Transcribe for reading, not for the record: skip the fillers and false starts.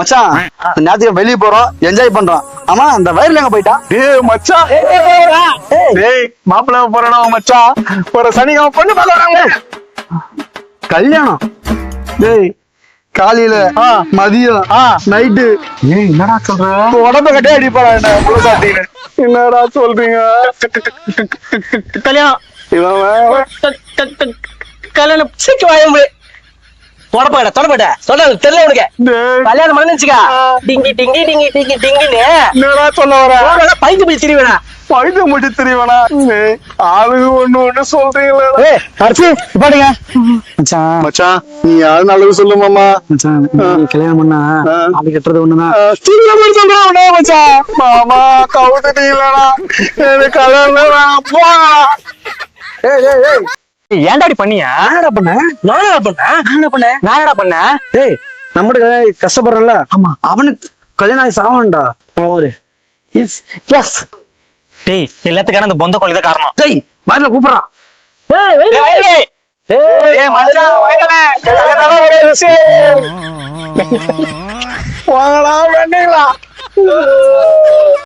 மச்சான் நேரத்துக்கு வெளியே போறோம், என்ஜாய் பண்றோம். ஆமா அந்த வயர்ல எங்க போயிட்டான்? டேய் மச்சான், டேய் மாப்பிள்ளை போறடா மச்சான். ஒரு சனிக்கிழமை பொண்ணு பார்க்க வராங்க. கல்யாணம்? டேய் காலையில மதியம் நைட்டு. ஏய் என்னடா சொல்ற? உடம்ப கட்டே அடிப்பாடா என்ன புள்ள சாத்தின்னு. என்னடா சொல்றீங்க? கல்யாணம் இவன் கல்யாணம் சீக்கு வாய தொடப்பட சொல்ல தெரியல உனக்கு. டேய் கல்யாணம் பண்ணச்சுக்கா டிங்கி டிங்கி டிங்கி டிங்கி டிங்கின்னு என்னடா சொல்ல வர? பைக்கு போய் திரிவேடா. பைத்து முடி தெரியவனா? ஆளுக்கு ஒண்ணு சொல்றீங்களா? பாருங்க மச்சான் மச்சான் நீ யாரு நல்லது சொல்லு மாமா. மச்சான் கல்யாணம் பண்ணா அது கட்டுறது ஒண்ணுதான். சொல்றான் மச்சான். மாமா கவுத்துட்டீங்களா? எனக்கு கல்யாணம் வேணாம். போடா. ஏன்டாடி பண்ணியா? நானடா பண்ண. டேய் நம்மளுக்கு கஷ்டப்படுறல, ஆமா அவனுக்கு கல்யாணம் ஆகி சாவான்டா. எஸ் டேய் எல்லாத்துக்கான அந்த பொந்த கோழி தான் காரணம். டேய் வயல கூப்பிடுறான். வாங்கடா வேண்டீங்களா?